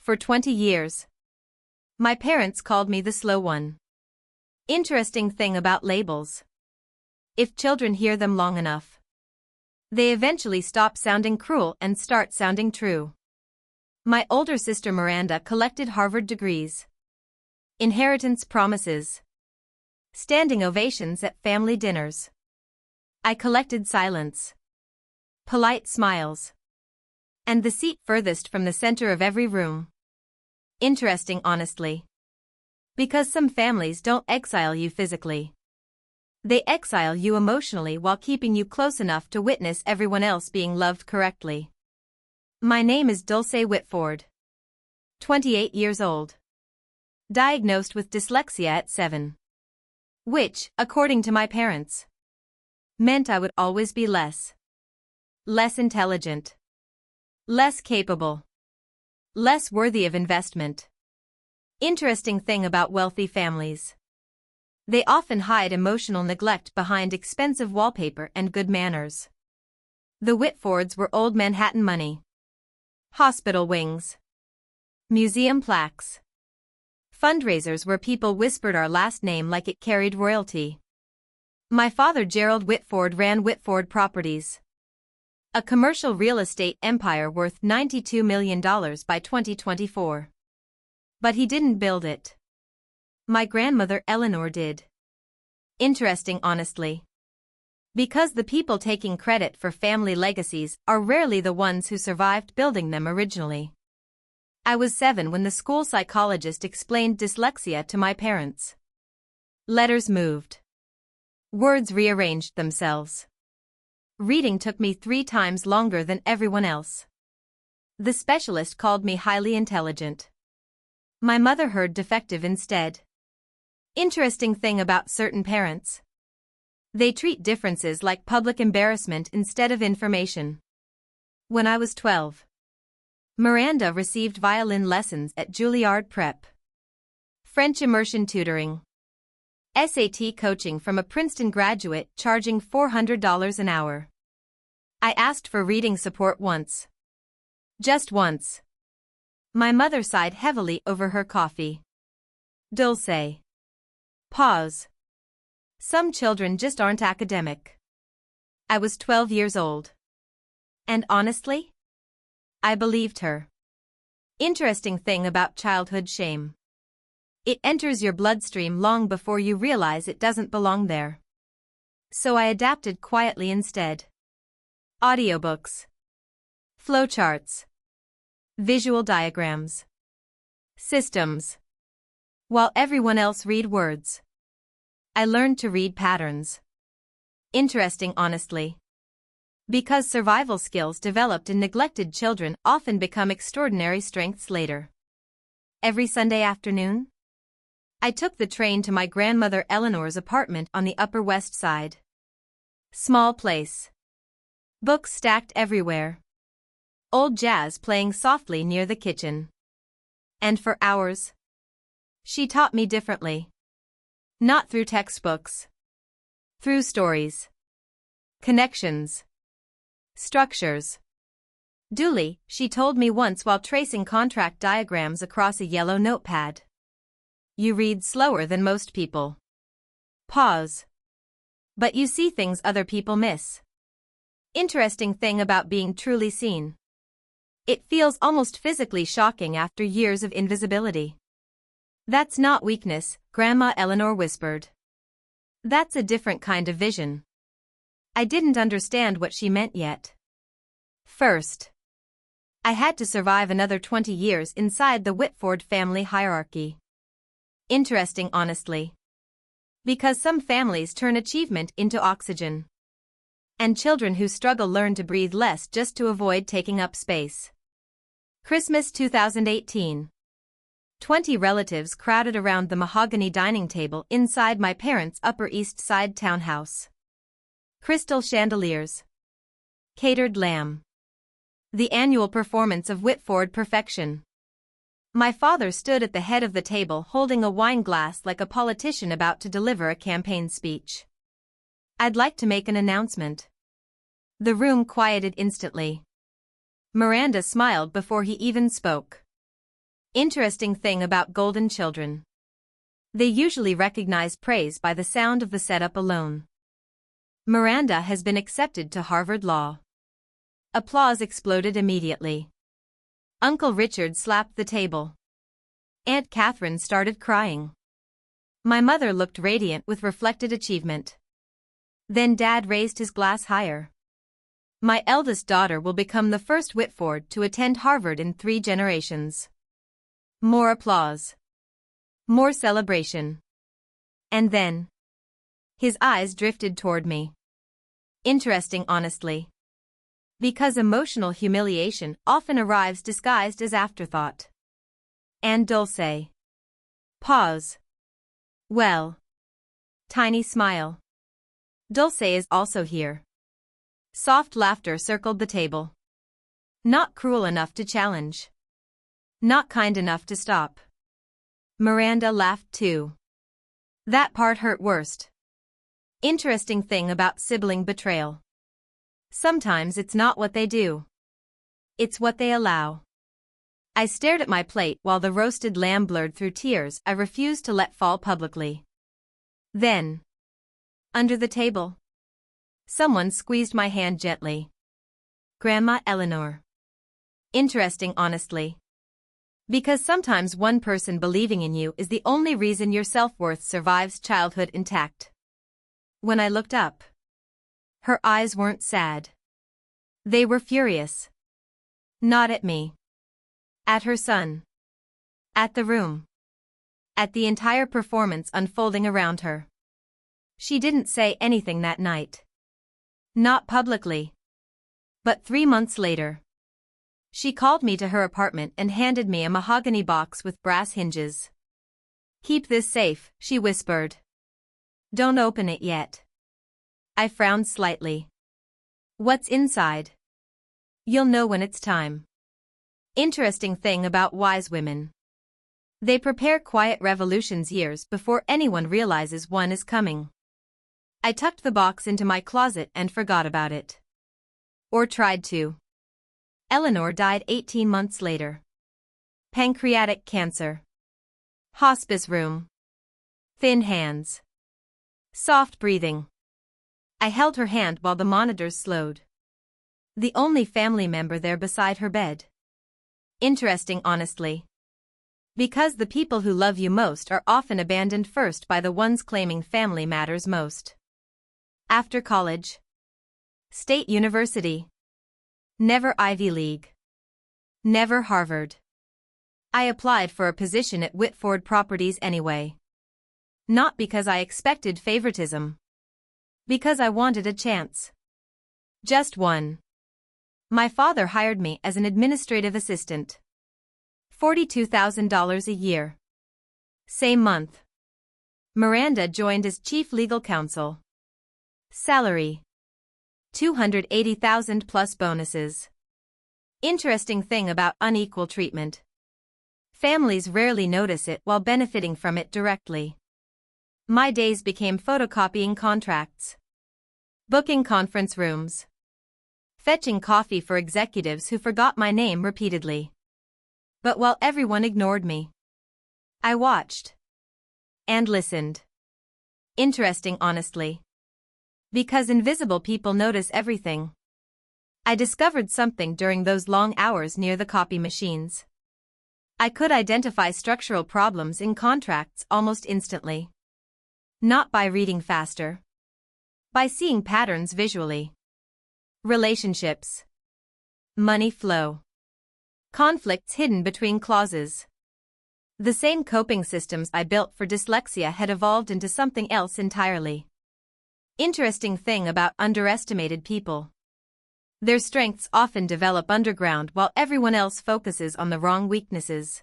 For 20 years. My parents called me the slow one. Interesting thing about labels. If children hear them long enough, they eventually stop sounding cruel and start sounding true. My older sister Miranda collected Harvard degrees. Inheritance promises. Standing ovations at family dinners. I collected silence. Polite smiles. And the seat furthest from the center of every room. Interesting honestly. Because some families don't exile you physically. They exile you emotionally while keeping you close enough to witness everyone else being loved correctly. My name is Dulce Whitford. 28 years old. Diagnosed with dyslexia at 7. Which, according to my parents, meant I would always be less intelligent, less capable, less worthy of investment. Interesting thing about wealthy families. They often hide emotional neglect behind expensive wallpaper and good manners. The Whitfords were old Manhattan money. Hospital wings. Museum plaques. Fundraisers where people whispered our last name like it carried royalty. My father Gerald Whitford ran Whitford Properties, a commercial real estate empire worth $92 million by 2024. But he didn't build it. My grandmother Eleanor did. Interesting honestly. Because the people taking credit for family legacies are rarely the ones who survived building them originally. I was 7 when the school psychologist explained dyslexia to my parents. Letters moved. Words rearranged themselves. Reading took me 3 times longer than everyone else. The specialist called me highly intelligent. My mother heard defective instead. Interesting thing about certain parents. They treat differences like public embarrassment instead of information. When I was 12, Miranda received violin lessons at Juilliard Prep. French immersion tutoring. SAT coaching from a Princeton graduate charging $400 an hour. I asked for reading support once. Just once. My mother sighed heavily over her coffee. Dulce. Pause. Some children just aren't academic. I was 12 years old. And honestly, I believed her. Interesting thing about childhood shame. It enters your bloodstream long before you realize it doesn't belong there. So I adapted quietly instead. Audiobooks. Flowcharts. Visual diagrams. Systems. While everyone else read words, I learned to read patterns. Interesting honestly. Because survival skills developed in neglected children often become extraordinary strengths later. Every Sunday afternoon, I took the train to my grandmother Eleanor's apartment on the Upper West Side. Small place. Books stacked everywhere. Old jazz playing softly near the kitchen. And for hours, she taught me differently. Not through textbooks. Through stories. Connections. Structures. Dooley, she told me once while tracing contract diagrams across a yellow notepad. You read slower than most people. Pause. But you see things other people miss. Interesting thing about being truly seen. It feels almost physically shocking after years of invisibility. That's not weakness, Grandma Eleanor whispered. That's a different kind of vision. I didn't understand what she meant yet. First, I had to survive another 20 years inside the Whitford family hierarchy. Interesting honestly. Because some families turn achievement into oxygen. And children who struggle learn to breathe less just to avoid taking up space. Christmas 2018. 20 relatives crowded around the mahogany dining table inside my parents' Upper East Side townhouse. Crystal chandeliers. Catered lamb. The annual performance of Whitford perfection. My father stood at the head of the table holding a wine glass like a politician about to deliver a campaign speech. I'd like to make an announcement. The room quieted instantly. Miranda smiled before he even spoke. Interesting thing about golden children. They usually recognize praise by the sound of the setup alone. Miranda has been accepted to Harvard Law. Applause exploded immediately. Uncle Richard slapped the table. Aunt Catherine started crying. My mother looked radiant with reflected achievement. Then Dad raised his glass higher. My eldest daughter will become the first Whitford to attend Harvard in 3 generations. More applause. More celebration. And then his eyes drifted toward me. Interesting, honestly. Because emotional humiliation often arrives disguised as afterthought. And Dulce. Pause. Well. Tiny smile. Dulce is also here. Soft laughter circled the table. Not cruel enough to challenge. Not kind enough to stop. Miranda laughed too. That part hurt worst. Interesting thing about sibling betrayal. Sometimes it's not what they do. It's what they allow. I stared at my plate while the roasted lamb blurred through tears I refused to let fall publicly. Then, under the table, someone squeezed my hand gently. Grandma Eleanor. Interesting, honestly. Because sometimes one person believing in you is the only reason your self-worth survives childhood intact. When I looked up, her eyes weren't sad. They were furious. Not at me. At her son. At the room. At the entire performance unfolding around her. She didn't say anything that night. Not publicly. But 3 months later, she called me to her apartment and handed me a mahogany box with brass hinges. Keep this safe, she whispered. Don't open it yet. I frowned slightly. What's inside? You'll know when it's time. Interesting thing about wise women. They prepare quiet revolutions years before anyone realizes one is coming. I tucked the box into my closet and forgot about it. Or tried to. Eleanor died 18 months later. Pancreatic cancer. Hospice room. Thin hands. Soft breathing. I held her hand while the monitors slowed. The only family member there beside her bed. Interesting, honestly. Because the people who love you most are often abandoned first by the ones claiming family matters most. After college. State University. Never Ivy League. Never Harvard. I applied for a position at Whitford Properties anyway. Not because I expected favoritism. Because I wanted a chance. Just one. My father hired me as an administrative assistant. $42,000 a year. Same month. Miranda joined as chief legal counsel. Salary. $280,000 plus bonuses. Interesting thing about unequal treatment. Families rarely notice it while benefiting from it directly. My days became photocopying contracts. Booking conference rooms. Fetching coffee for executives who forgot my name repeatedly. But while everyone ignored me, I watched. And listened. Interesting, honestly. Because invisible people notice everything. I discovered something during those long hours near the copy machines. I could identify structural problems in contracts almost instantly. Not by reading faster. By seeing patterns visually. Relationships. Money flow. Conflicts hidden between clauses. The same coping systems I built for dyslexia had evolved into something else entirely. Interesting thing about underestimated people. Their strengths often develop underground while everyone else focuses on the wrong weaknesses.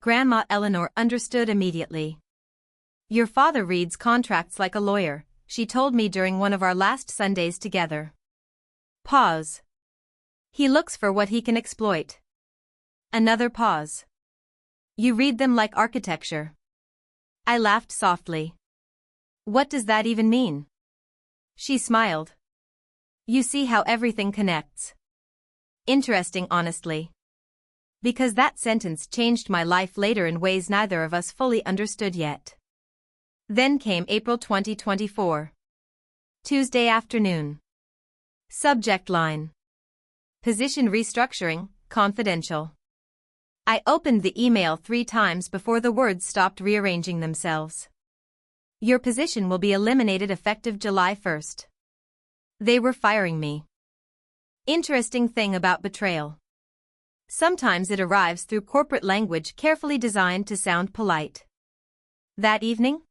Grandma Eleanor understood immediately. Your father reads contracts like a lawyer, she told me during one of our last Sundays together. Pause. He looks for what he can exploit. Another pause. You read them like architecture. I laughed softly. What does that even mean? She smiled. You see how everything connects. Interesting, honestly. Because that sentence changed my life later in ways neither of us fully understood yet. Then came April 2024. Tuesday afternoon. Subject line. Position restructuring, confidential. I opened the email 3 times before the words stopped rearranging themselves. Your position will be eliminated effective July 1st. They were firing me. Interesting thing about betrayal. Sometimes it arrives through corporate language carefully designed to sound polite. That evening,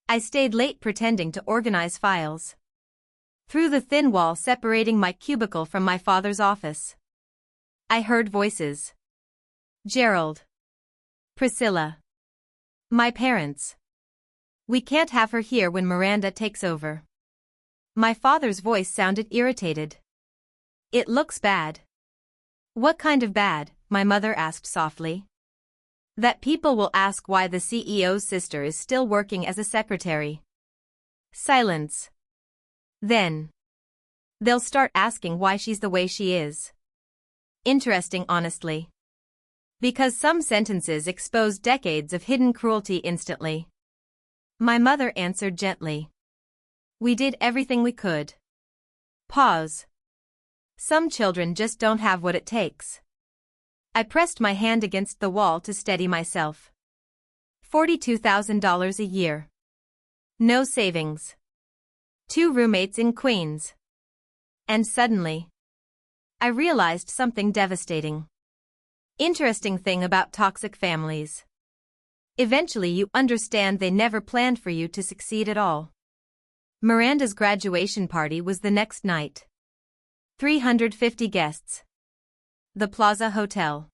I stayed late pretending to organize files. Through the thin wall separating my cubicle from my father's office, I heard voices. Gerald. Priscilla. My parents. We can't have her here when Miranda takes over. My father's voice sounded irritated. It looks bad. What kind of bad? My mother asked softly. That people will ask why the CEO's sister is still working as a secretary. Silence. Then they'll start asking why she's the way she is. Interesting, honestly. Because some sentences expose decades of hidden cruelty instantly. My mother answered gently. We did everything we could. Pause. Some children just don't have what it takes. I pressed my hand against the wall to steady myself. $42,000 a year. No savings. 2 roommates in Queens. And suddenly, I realized something devastating. Interesting thing about toxic families. Eventually you understand they never planned for you to succeed at all. Miranda's graduation party was the next night. 350 guests. The Plaza Hotel.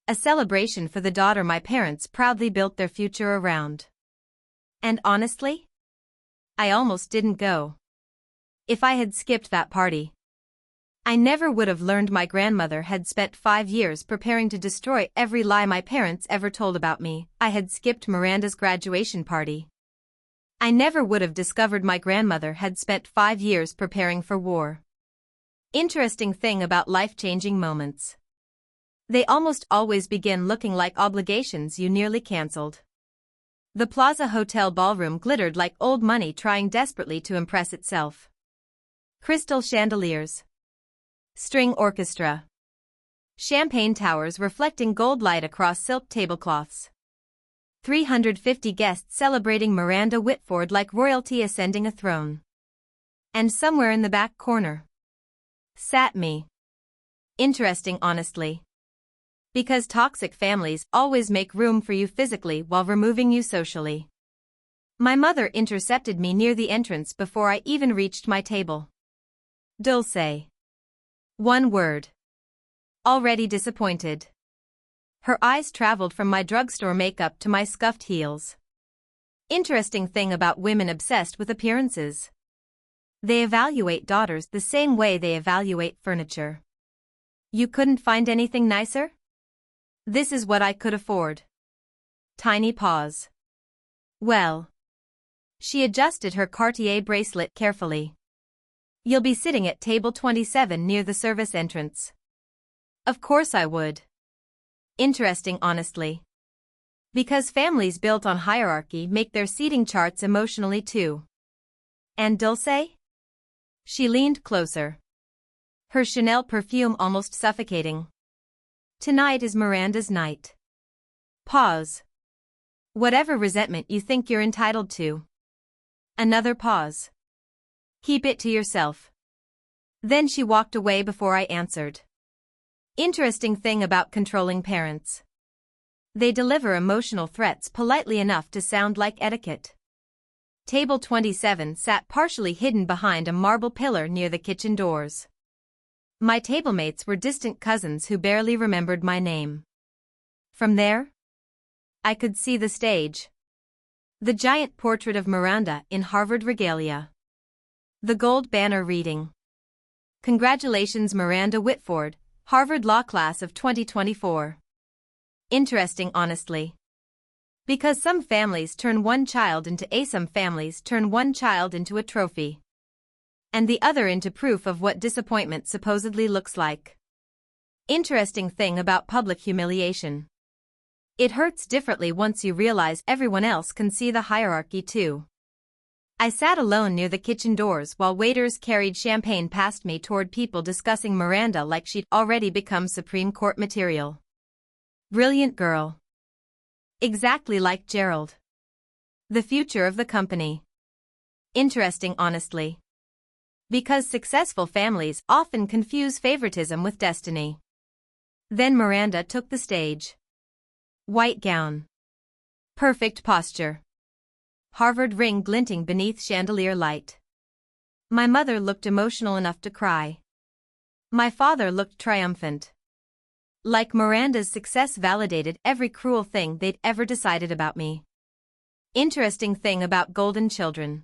A celebration for the daughter my parents proudly built their future around. And honestly, I almost didn't go. If I had skipped that party, I never would have learned my grandmother had spent 5 years preparing to destroy every lie my parents ever told about me. I had skipped Miranda's graduation party. I never would have discovered my grandmother had spent 5 years preparing for war. Interesting thing about life-changing moments. They almost always begin looking like obligations you nearly cancelled. The Plaza Hotel ballroom glittered like old money trying desperately to impress itself. Crystal chandeliers. String orchestra. Champagne towers reflecting gold light across silk tablecloths. 350 guests celebrating Miranda Whitford like royalty ascending a throne. And somewhere in the back corner sat me. Interesting, honestly. Because toxic families always make room for you physically while removing you socially. My mother intercepted me near the entrance before I even reached my table. Dulce. One word. Already disappointed. Her eyes traveled from my drugstore makeup to my scuffed heels. Interesting thing about women obsessed with appearances. They evaluate daughters the same way they evaluate furniture. You couldn't find anything nicer? This is what I could afford. Tiny pause. Well. She adjusted her Cartier bracelet carefully. You'll be sitting at table 27 near the service entrance. Of course I would. Interesting, honestly. Because families built on hierarchy make their seating charts emotionally too. And Dulce? She leaned closer. Her Chanel perfume almost suffocating. Tonight is Miranda's night. Pause. Whatever resentment you think you're entitled to. Another pause. Keep it to yourself. Then she walked away before I answered. Interesting thing about controlling parents. They deliver emotional threats politely enough to sound like etiquette. Table 27 sat partially hidden behind a marble pillar near the kitchen doors. My tablemates were distant cousins who barely remembered my name. From there, I could see the stage. The giant portrait of Miranda in Harvard regalia. The gold banner reading. Congratulations Miranda Whitford, Harvard Law Class of 2024. Interesting, honestly. Because some families turn one child into some families turn one child into a trophy. And the other into proof of what disappointment supposedly looks like. Interesting thing about public humiliation. It hurts differently once you realize everyone else can see the hierarchy too. I sat alone near the kitchen doors while waiters carried champagne past me toward people discussing Miranda like she'd already become Supreme Court material. Brilliant girl. Exactly like Gerald. The future of the company. Interesting honestly. Because successful families often confuse favoritism with destiny. Then Miranda took the stage. White gown. Perfect posture. Harvard ring glinting beneath chandelier light. My mother looked emotional enough to cry. My father looked triumphant. Like Miranda's success validated every cruel thing they'd ever decided about me. Interesting thing about golden children.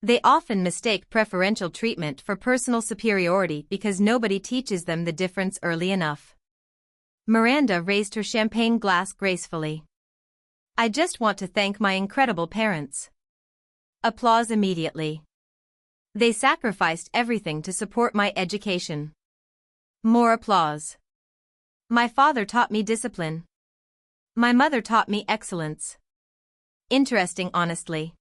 They often mistake preferential treatment for personal superiority because nobody teaches them the difference early enough. Miranda raised her champagne glass gracefully. I just want to thank my incredible parents. Applause immediately. They sacrificed everything to support my education. More applause. My father taught me discipline. My mother taught me excellence. Interesting honestly.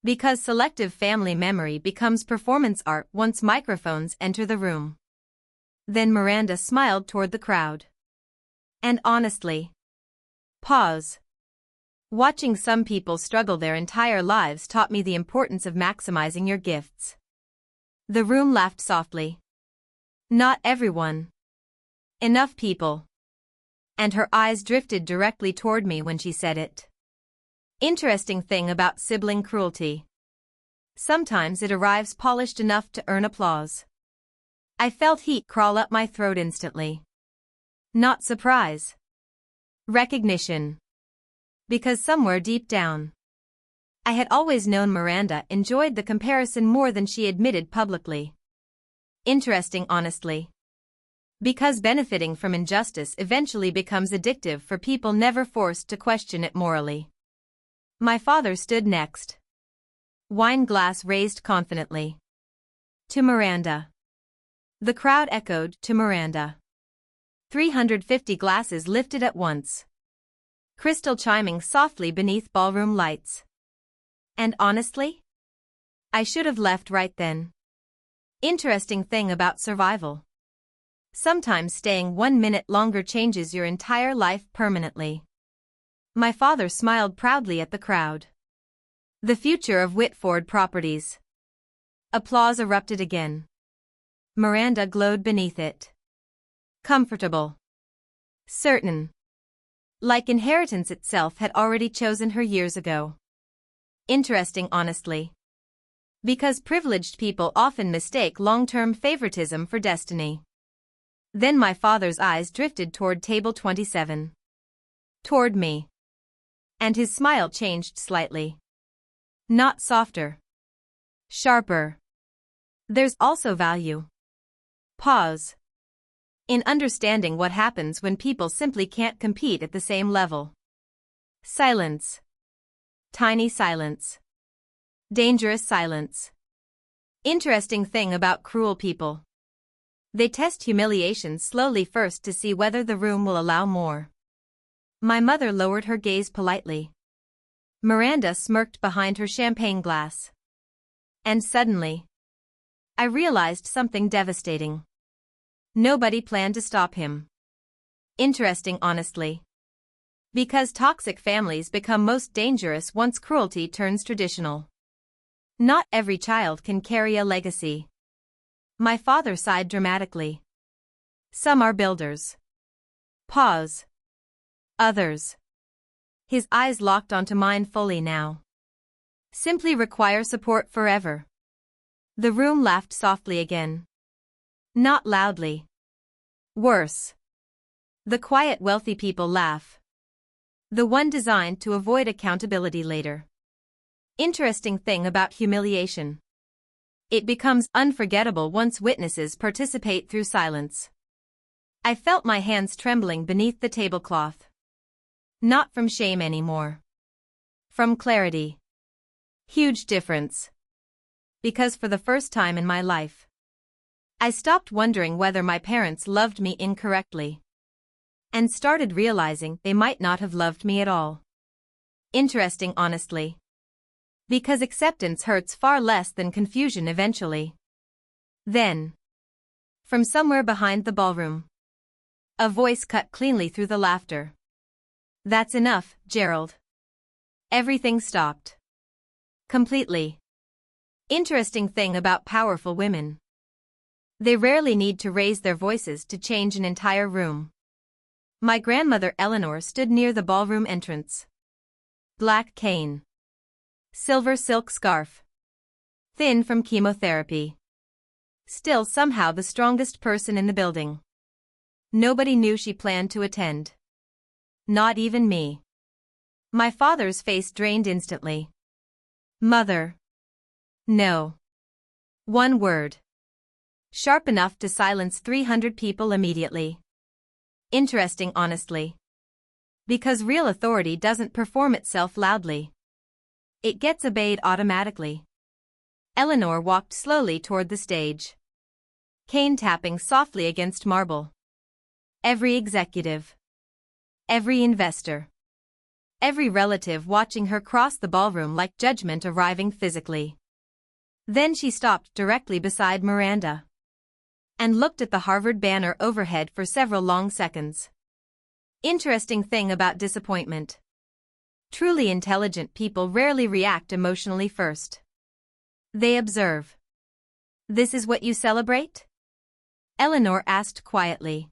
Because selective family memory becomes performance art once microphones enter the room. Then Miranda smiled toward the crowd. And honestly. Pause. Watching some people struggle their entire lives taught me the importance of maximizing your gifts. The room laughed softly. Not everyone. Enough people. And her eyes drifted directly toward me when she said it. Interesting thing about sibling cruelty. Sometimes it arrives polished enough to earn applause. I felt heat crawl up my throat instantly. Not surprise. Recognition. Because somewhere deep down, I had always known Miranda enjoyed the comparison more than she admitted publicly. Interesting honestly. Because benefiting from injustice eventually becomes addictive for people never forced to question it morally. My father stood next. Wine glass raised confidently. To Miranda. The crowd echoed to Miranda. 350 glasses lifted at once. Crystal chiming softly beneath ballroom lights. And honestly? I should have left right then. Interesting thing about survival. Sometimes staying 1 minute longer changes your entire life permanently. My father smiled proudly at the crowd. The future of Whitford Properties. Applause erupted again. Miranda glowed beneath it. Comfortable. Certain. Like inheritance itself had already chosen her years ago. Interesting honestly. Because privileged people often mistake long-term favoritism for destiny. Then my father's eyes drifted toward table 27. Toward me. And his smile changed slightly. Not softer. Sharper. There's also value. Pause. In understanding what happens when people simply can't compete at the same level. Silence. Tiny silence. Dangerous silence. Interesting thing about cruel people. They test humiliation slowly first to see whether the room will allow more. My mother lowered her gaze politely. Miranda smirked behind her champagne glass. And suddenly, I realized something devastating. Nobody planned to stop him. Interesting honestly. Because toxic families become most dangerous once cruelty turns traditional. Not every child can carry a legacy. My father sighed dramatically. Some are builders. Pause. Others. His eyes locked onto mine fully now. Simply require support forever. The room laughed softly again. Not loudly. Worse. The quiet wealthy people laugh. The one designed to avoid accountability later. Interesting thing about humiliation. It becomes unforgettable once witnesses participate through silence. I felt my hands trembling beneath the tablecloth. Not from shame anymore. From clarity. Huge difference. Because for the first time in my life, I stopped wondering whether my parents loved me incorrectly, and started realizing they might not have loved me at all. Interesting, honestly. Because acceptance hurts far less than confusion eventually. Then, from somewhere behind the ballroom, a voice cut cleanly through the laughter. "That's enough, Gerald." Everything stopped. Completely. Interesting thing about powerful women. They rarely need to raise their voices to change an entire room. My grandmother Eleanor stood near the ballroom entrance. Black cane. Silver silk scarf. Thin from chemotherapy. Still somehow the strongest person in the building. Nobody knew she planned to attend. Not even me. My father's face drained instantly. "Mother." "No." One word. Sharp enough to silence 300 people immediately. Interesting, honestly. Because real authority doesn't perform itself loudly. It gets obeyed automatically. Eleanor walked slowly toward the stage. Cane tapping softly against marble. Every executive. Every investor. Every relative watching her cross the ballroom like judgment arriving physically. Then she stopped directly beside Miranda and looked at the Harvard banner overhead for several long seconds. Interesting thing about disappointment. Truly intelligent people rarely react emotionally first. They observe. "This is what you celebrate?" Eleanor asked quietly.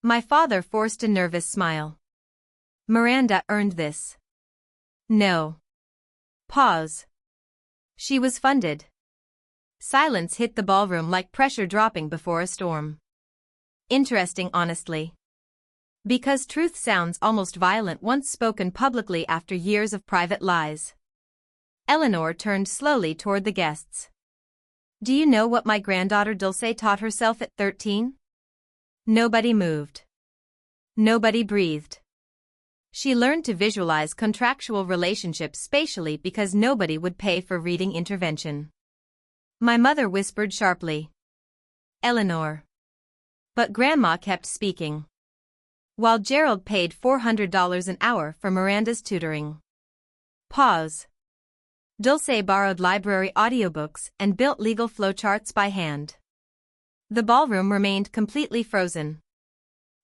My father forced a nervous smile. "Miranda earned this." "No." Pause. "She was funded." Silence hit the ballroom like pressure dropping before a storm. Interesting, honestly. Because truth sounds almost violent once spoken publicly after years of private lies. Eleanor turned slowly toward the guests. "Do you know what my granddaughter Dulce taught herself at 13? Nobody moved. Nobody breathed. She learned to visualize contractual relationships spatially because nobody would pay for reading intervention." My mother whispered sharply. "Eleanor." But Grandma kept speaking. "While Gerald paid $400 an hour for Miranda's tutoring." Pause. Dulce borrowed library audiobooks and built legal flowcharts by hand. The ballroom remained completely frozen.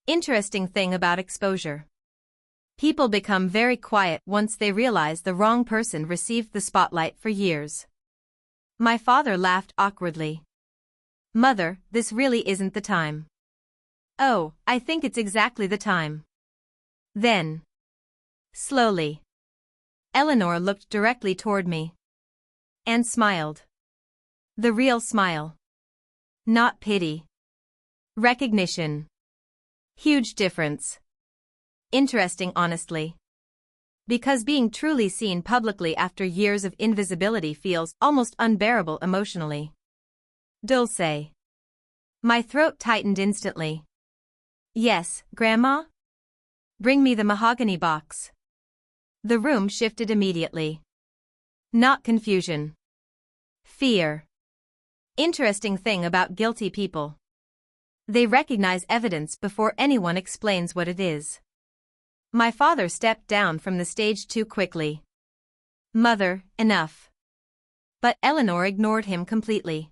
Interesting thing about exposure. People become very quiet once they realize the wrong person received the spotlight for years. My father laughed awkwardly. "Mother, this really isn't the time." "Oh, I think it's exactly the time." Then, slowly, Eleanor looked directly toward me. And smiled. The real smile. Not pity. Recognition. Huge difference. Interesting, honestly. Because being truly seen publicly after years of invisibility feels almost unbearable emotionally. "Dulce." My throat tightened instantly. "Yes, Grandma?" "Bring me the mahogany box." The room shifted immediately. Not confusion. Fear. Interesting thing about guilty people. They recognize evidence before anyone explains what it is. My father stepped down from the stage too quickly. "Mother, enough." But Eleanor ignored him completely.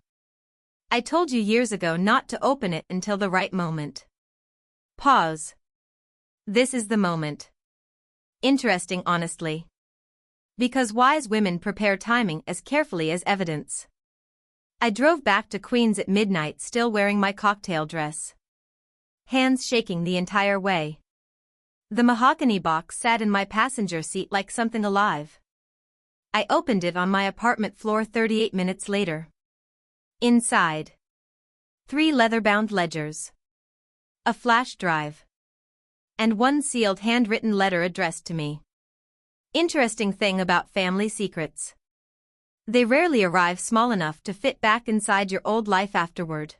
"I told you years ago not to open it until the right moment." Pause. This is the moment. Interesting, honestly. Because wise women prepare timing as carefully as evidence. I drove back to Queens at midnight still wearing my cocktail dress. Hands shaking the entire way. The mahogany box sat in my passenger seat like something alive. I opened it on my apartment floor 38 minutes later. Inside. 3 leather-bound ledgers. A flash drive. And one sealed handwritten letter addressed to me. Interesting thing about family secrets. They rarely arrive small enough to fit back inside your old life afterward.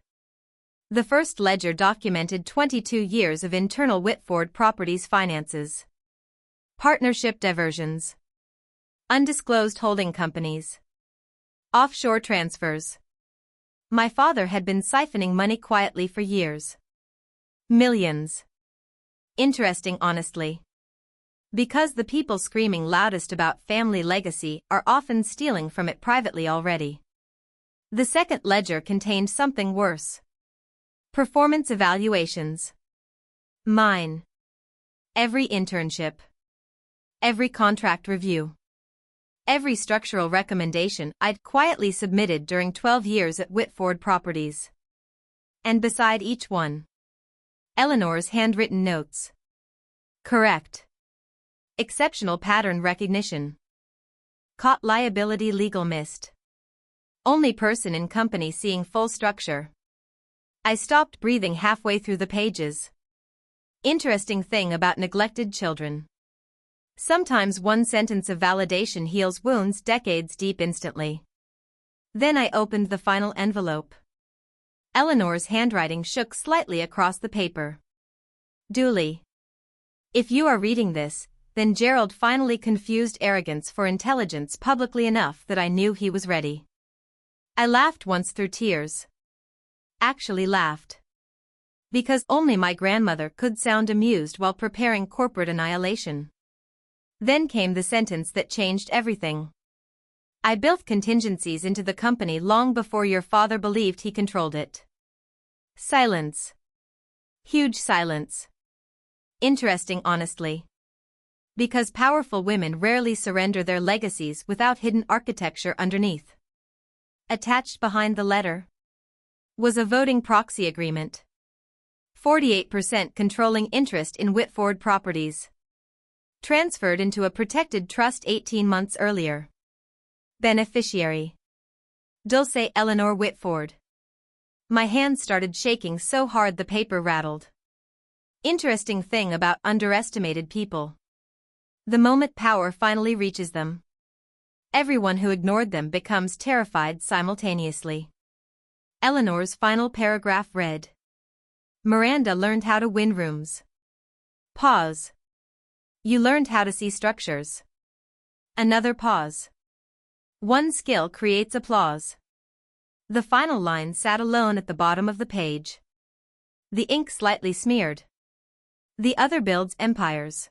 The first ledger documented 22 years of internal Whitford Properties finances. Partnership diversions. Undisclosed holding companies. Offshore transfers. My father had been siphoning money quietly for years. Millions. Interesting, honestly. Because the people screaming loudest about family legacy are often stealing from it privately already. The second ledger contained something worse. Performance evaluations. Mine. Every internship. Every contract review. Every structural recommendation I'd quietly submitted during 12 years at Whitford Properties. And beside each one, Eleanor's handwritten notes. Correct. Exceptional pattern recognition. Caught liability legal missed. Only person in company seeing full structure. I stopped breathing halfway through the pages. Interesting thing about neglected children. Sometimes one sentence of validation heals wounds decades deep instantly. Then I opened the final envelope. Eleanor's handwriting shook slightly across the paper. Duly. If you are reading this, then Gerald finally confused arrogance for intelligence publicly enough that I knew he was ready. I laughed once through tears. Actually laughed. Because only my grandmother could sound amused while preparing corporate annihilation. Then came the sentence that changed everything. I built contingencies into the company long before your father believed he controlled it. Silence. Huge silence. Interesting, honestly. Because powerful women rarely surrender their legacies without hidden architecture underneath. Attached behind the letter was a voting proxy agreement. 48% controlling interest in Whitford Properties. Transferred into a protected trust 18 months earlier. Beneficiary. Dulce Eleanor Whitford. My hands started shaking so hard the paper rattled. Interesting thing about underestimated people. The moment power finally reaches them, everyone who ignored them becomes terrified simultaneously. Eleanor's final paragraph read. Miranda learned how to win rooms. Pause. You learned how to see structures. Another pause. One skill creates applause. The final line sat alone at the bottom of the page. The ink slightly smeared. The other builds empires.